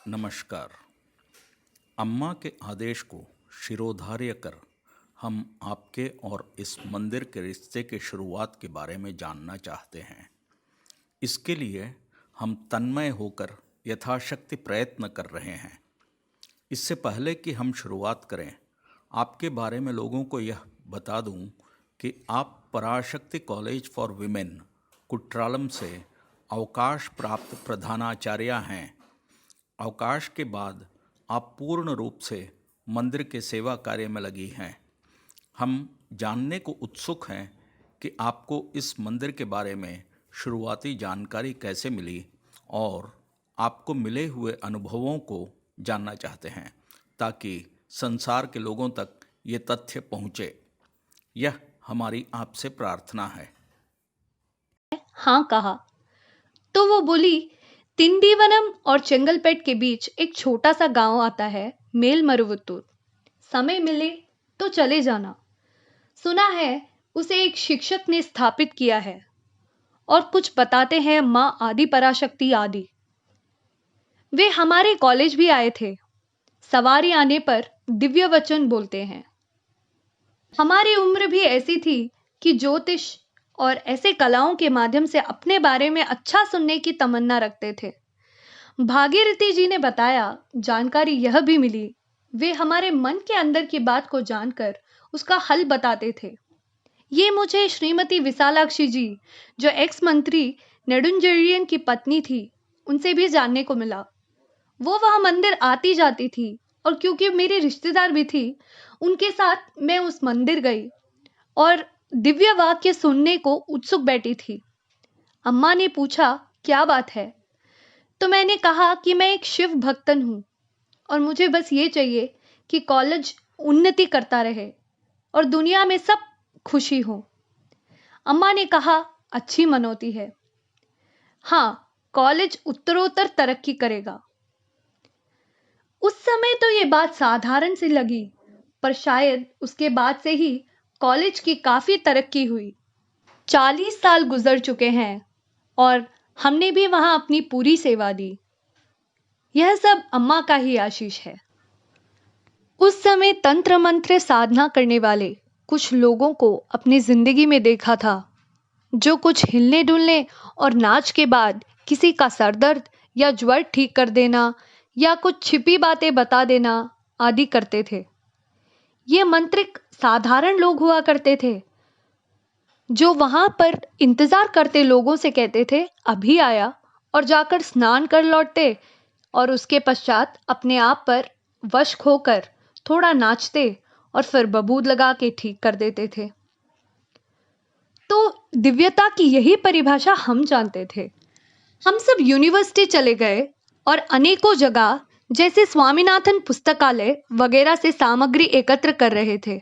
नमस्कार। अम्मा के आदेश को शिरोधार्य कर हम आपके और इस मंदिर के रिश्ते के शुरुआत के बारे में जानना चाहते हैं। इसके लिए हम तन्मय होकर यथाशक्ति प्रयत्न कर रहे हैं। इससे पहले कि हम शुरुआत करें, आपके बारे में लोगों को यह बता दूं कि आप पराशक्ति कॉलेज फॉर विमेन कुट्रालम से अवकाश प्राप्त प्रधानाचार्य हैं। अवकाश के बाद आप पूर्ण रूप से मंदिर के सेवा कार्य में लगी हैं। हम जानने को उत्सुक हैं कि आपको इस मंदिर के बारे में शुरुआती जानकारी कैसे मिली और आपको मिले हुए अनुभवों को जानना चाहते हैं ताकि संसार के लोगों तक ये तथ्य पहुँचे। यह हमारी आपसे प्रार्थना है। हाँ कहा तो वो बोली, तिंडीवनम और चेंगलपेट के बीच एक छोटा सा गांव आता है, मेलमरुवत्तूर। समय मिले तो चले जाना। सुना है उसे एक शिक्षक ने स्थापित किया है और कुछ बताते हैं माँ आदि पराशक्ति आदि। वे हमारे कॉलेज भी आए थे। सवारी आने पर दिव्य वचन बोलते हैं। हमारी उम्र भी ऐसी थी कि ज्योतिष और ऐसे कलाओं के माध्यम से अपने बारे में अच्छा सुनने की तमन्ना रखते थे। भागीरथी जी ने बताया, जानकारी यह भी मिली, वे हमारे मन के अंदर की बात को जानकर उसका हल बताते थे। ये मुझे श्रीमती विशालाक्षी जी, जो एक्स मंत्री नेडुंजरियन की पत्नी थी, उनसे भी जानने को मिला। वो वह मंदिर आती जाती थी और क्योंकि मेरी रिश्तेदार भी थी, उनके साथ मैं उस मंदिर गई और दिव्य वाक्य सुनने को उत्सुक बैठी थी। अम्मा ने पूछा, क्या बात है? तो मैंने कहा कि मैं एक शिव भक्तन हूं और मुझे बस ये चाहिए कि कॉलेज उन्नति करता रहे और दुनिया में सब खुशी हो। अम्मा ने कहा, अच्छी मनौती है। हाँ, कॉलेज उत्तरोत्तर तरक्की करेगा। उस समय तो ये बात साधारण सी लगी, पर शायद उसके बाद से ही कॉलेज की काफी तरक्की हुई। 40 साल गुजर चुके हैं और हमने भी वहां अपनी पूरी सेवा दी। यह सब अम्मा का ही आशीष है। उस समय तंत्र मंत्र साधना करने वाले कुछ लोगों को अपनी जिंदगी में देखा था, जो कुछ हिलने डुलने और नाच के बाद किसी का सरदर्द या ज्वर ठीक कर देना या कुछ छिपी बातें बता देना आदि करते थे। ये मंत्रिक साधारण लोग हुआ करते थे, जो वहां पर इंतजार करते लोगों से कहते थे, अभी आया, और जाकर स्नान कर लौटते और उसके पश्चात अपने आप पर वश खोकर थोड़ा नाचते और फिर बबूद लगा के ठीक कर देते थे। तो दिव्यता की यही परिभाषा हम जानते थे। हम सब यूनिवर्सिटी चले गए और अनेकों जगह जैसे स्वामीनाथन पुस्तकालय वगैरह से सामग्री एकत्र कर रहे थे।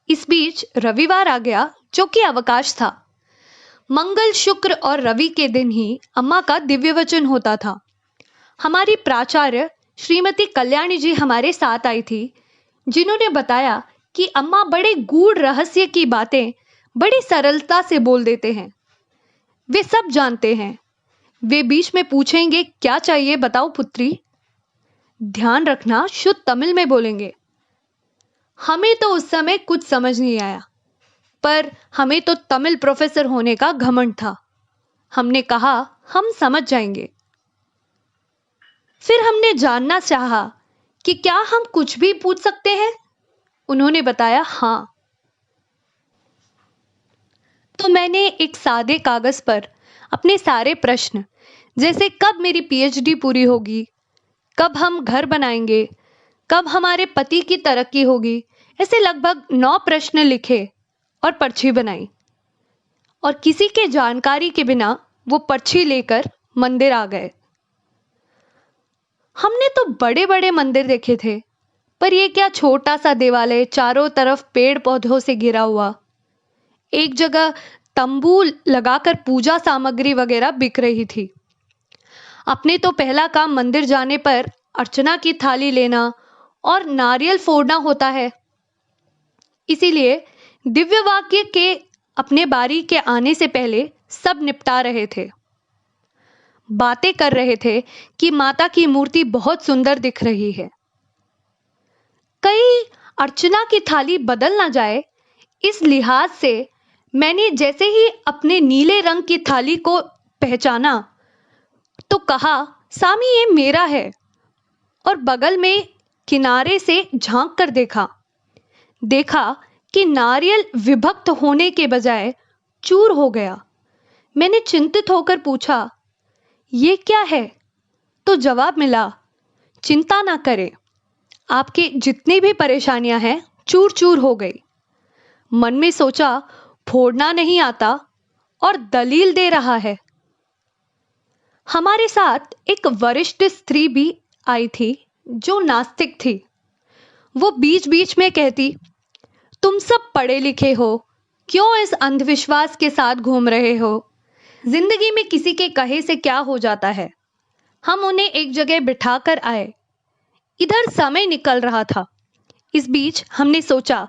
इस बीच रविवार आ गया, जो कि अवकाश था। मंगल, शुक्र और रवि के दिन ही अम्मा का दिव्य वचन होता था। हमारी प्राचार्य श्रीमती कल्याणी जी हमारे साथ आई थी, जिन्होंने बताया कि अम्मा बड़े गूढ़ रहस्य की बातें बड़ी सरलता से बोल देते हैं। वे सब जानते हैं। वे बीच में पूछेंगे, क्या चाहिए बताओ पुत्री। ध्यान रखना, शुद्ध तमिल में बोलेंगे। हमें तो उस समय कुछ समझ नहीं आया, पर हमें तो तमिल प्रोफेसर होने का घमंड था। हमने कहा, हम समझ जाएंगे। फिर हमने जानना चाहा कि क्या हम कुछ भी पूछ सकते हैं। उन्होंने बताया, हाँ। तो मैंने एक सादे कागज पर अपने सारे प्रश्न, जैसे कब मेरी पीएचडी पूरी होगी, कब हम घर बनाएंगे, कब हमारे पति की तरक्की होगी, ऐसे लगभग 9 प्रश्न लिखे और पर्ची बनाई। और किसी के जानकारी के बिना वो पर्ची लेकर मंदिर आ गए। हमने तो बड़े बड़े मंदिर देखे थे, पर ये क्या छोटा सा देवालय, चारों तरफ पेड़ पौधों से घिरा हुआ। एक जगह तंबू लगाकर पूजा सामग्री वगैरह बिक रही थी। अपने तो पहला काम मंदिर जाने पर अर्चना की थाली लेना और नारियल फोड़ना होता है। इसीलिए दिव्य वाक्य के अपने बारी के आने से पहले सब निपटा रहे थे। बातें कर रहे थे कि माता की मूर्ति बहुत सुंदर दिख रही है। कहीं अर्चना की थाली बदल ना जाए, इस लिहाज से मैंने जैसे ही अपने नीले रंग की थाली को पहचाना तो कहा, सामी ये मेरा है। और बगल में किनारे से झांक कर देखा कि नारियल विभक्त होने के बजाय चूर हो गया। मैंने चिंतित होकर पूछा, ये क्या है? तो जवाब मिला, चिंता ना करें, आपके जितनी भी परेशानियां हैं चूर चूर हो गई। मन में सोचा, फोड़ना नहीं आता और दलील दे रहा है। हमारे साथ एक वरिष्ठ स्त्री भी आई थी जो नास्तिक थी। वो बीच बीच में कहती, तुम सब पढ़े लिखे हो, क्यों इस अंधविश्वास के साथ घूम रहे हो? जिंदगी में किसी के कहे से क्या हो जाता है। हम उन्हें एक जगह बिठाकर आए। इधर समय निकल रहा था। इस बीच हमने सोचा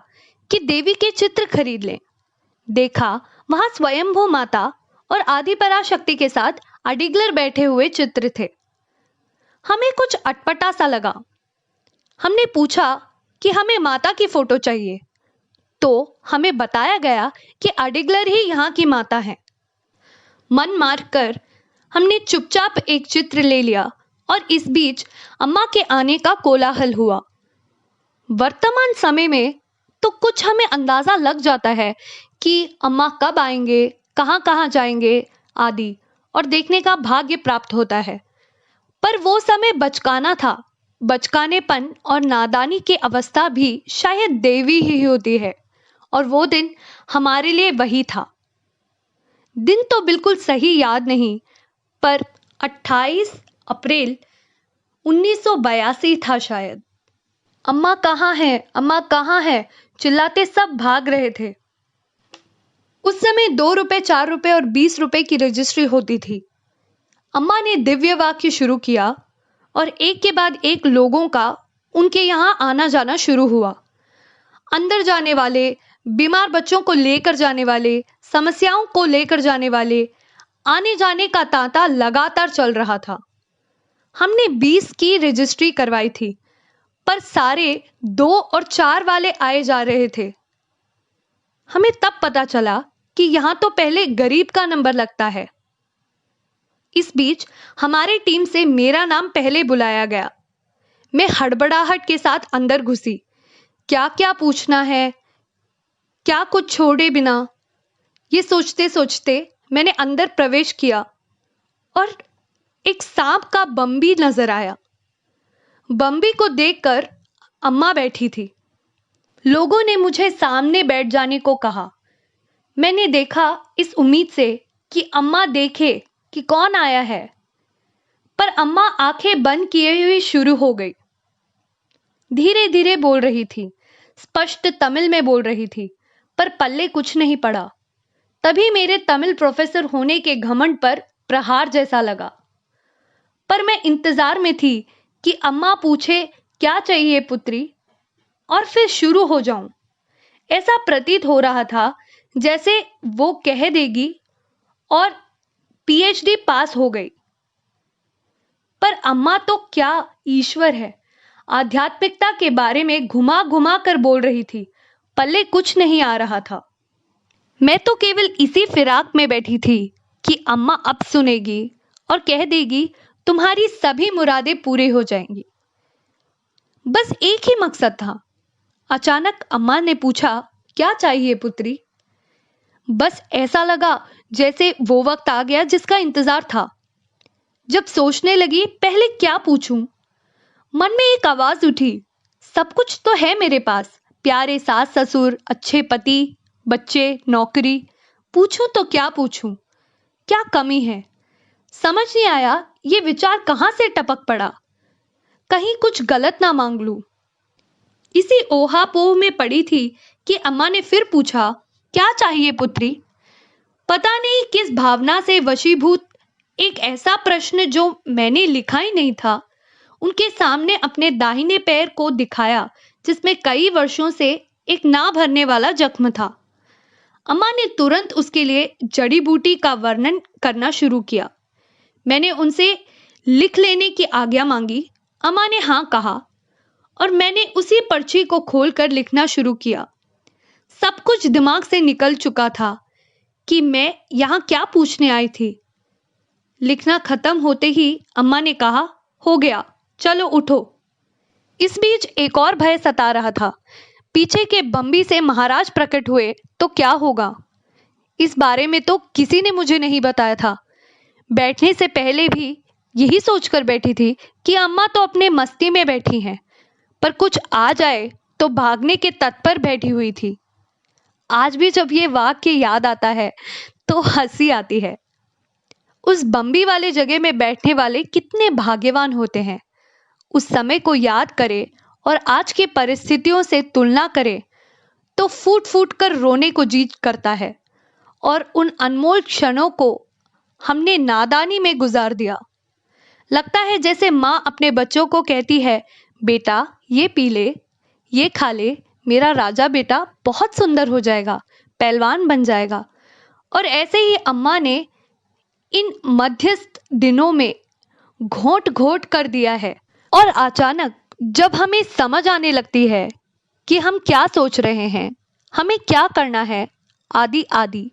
कि देवी के चित्र खरीद लें। देखा वहां स्वयंभू माता और आदि पराशक्ति के साथ अडिगलर बैठे हुए चित्र थे। हमें कुछ अटपटा सा लगा। हमने पूछा कि हमें माता की फोटो चाहिए, तो हमें बताया गया कि अडिगलर ही यहाँ की माता है। मन मार कर हमने चुपचाप एक चित्र ले लिया और इस बीच अम्मा के आने का कोलाहल हुआ। वर्तमान समय में तो कुछ हमें अंदाजा लग जाता है कि अम्मा कब आएंगे, कहाँ कहाँ जाएंगे आदि, और देखने का भाग्य प्राप्त होता है। पर वो समय बचकाना था। बचकानेपन और नादानी की अवस्था भी शायद देवी ही होती है, और वो दिन हमारे लिए वही था। दिन तो बिल्कुल सही याद नहीं, पर 28 अप्रैल 1982 था शायद। अम्मा कहाँ है, अम्मा कहाँ है, चिल्लाते सब भाग रहे थे। उस समय 2 रुपए, 4 रुपए और 20 रुपए की रजिस्ट्री होती थी। अम्मा ने दिव्य वाक्य शुरू किया और एक के बाद एक लोगों का उनके यहाँ आना जाना शुरू हुआ। अंदर जाने वाले, बीमार बच्चों को लेकर जाने वाले, समस्याओं को लेकर जाने वाले, आने जाने का तांता लगातार चल रहा था। हमने 20 की रजिस्ट्री करवाई थी, पर सारे 2 और 4 वाले आए जा रहे थे। हमें तब पता चला कि यहाँ तो पहले गरीब का नंबर लगता है। इस बीच हमारी टीम से मेरा नाम पहले बुलाया गया। मैं हड़बड़ाहट के साथ अंदर घुसी। क्या क्या पूछना है, क्या कुछ छोड़े बिना, ये सोचते सोचते मैंने अंदर प्रवेश किया और एक सांप का बम्बी नजर आया। बम्बी को देखकर अम्मा बैठी थी। लोगों ने मुझे सामने बैठ जाने को कहा। मैंने देखा इस उम्मीद से कि अम्मा देखे कि कौन आया है, पर अम्मा आंखें बंद किए हुए शुरू हो गई। धीरे धीरे बोल रही थी, स्पष्ट तमिल में बोल रही थी, पर पल्ले कुछ नहीं पड़ा। तभी मेरे तमिल प्रोफेसर होने के घमंड पर प्रहार जैसा लगा। पर मैं इंतजार में थी कि अम्मा पूछे, क्या चाहिए पुत्री, और फिर शुरू हो जाऊं। ऐसा प्रतीत हो रहा था जैसे वो कह देगी और पीएचडी पास हो गई। पर अम्मा तो क्या ईश्वर है, आध्यात्मिकता के बारे में घुमा घुमा कर बोल रही थी, पल्ले कुछ नहीं आ रहा था। मैं तो केवल इसी फिराक में बैठी थी कि अम्मा अब सुनेगी और कह देगी, तुम्हारी सभी मुरादें पूरी हो जाएंगी। बस एक ही मकसद था। अचानक अम्मा ने पूछा, क्या चाहिए पुत्री? बस ऐसा लगा जैसे वो वक्त आ गया जिसका इंतजार था। जब सोचने लगी पहले क्या पूछूं, मन में एक आवाज उठी, सब कुछ तो है मेरे पास, प्यारे सास ससुर, अच्छे पति, बच्चे, नौकरी, पूछूं तो क्या पूछूं, क्या कमी है? समझ नहीं आया ये विचार कहां से टपक पड़ा। कहीं कुछ गलत ना मांग लूं। इसी ओहापोह में पड़ी थी कि अम्मा ने फिर पूछा, क्या चाहिए पुत्री? पता नहीं किस भावना से वशीभूत एक ऐसा प्रश्न जो मैंने लिखा ही नहीं था, उनके सामने अपने दाहिने पैर को दिखाया, जिसमें कई वर्षों से एक ना भरने वाला जख्म था। अम्मा ने तुरंत उसके लिए जड़ी बूटी का वर्णन करना शुरू किया। मैंने उनसे लिख लेने की आज्ञा मांगी। अम्मा ने हाँ कहा और मैंने उसी पर्ची को खोलकर लिखना शुरू किया। सब कुछ दिमाग से निकल चुका था कि मैं यहाँ क्या पूछने आई थी। लिखना खत्म होते ही अम्मा ने कहा, हो गया, चलो उठो। इस बीच एक और भय सता रहा था। पीछे के बम्बी से महाराज प्रकट हुए तो क्या होगा, इस बारे में तो किसी ने मुझे नहीं बताया था। बैठने से पहले भी यही सोचकर बैठी थी कि अम्मा तो अपने मस्ती में बैठी हैं, पर कुछ आ जाए तो भागने के तत्पर बैठी हुई थी। आज भी जब ये वाक्य याद आता है तो हंसी आती है। उस बम्बी वाले जगह में बैठने वाले कितने भाग्यवान होते हैं। उस समय को याद करें और आज की परिस्थितियों से तुलना करें तो फूट फूट कर रोने को जी करता है। और उन अनमोल क्षणों को हमने नादानी में गुजार दिया। लगता है जैसे माँ अपने बच्चों को कहती है, बेटा ये पी ले, ये खा ले, मेरा राजा बेटा बहुत सुंदर हो जाएगा, पहलवान बन जाएगा। और ऐसे ही अम्मा ने इन मध्यस्थ दिनों में घोंट घोंट कर दिया है। और अचानक जब हमें समझ आने लगती है कि हम क्या सोच रहे हैं, हमें क्या करना है, आदि आदि,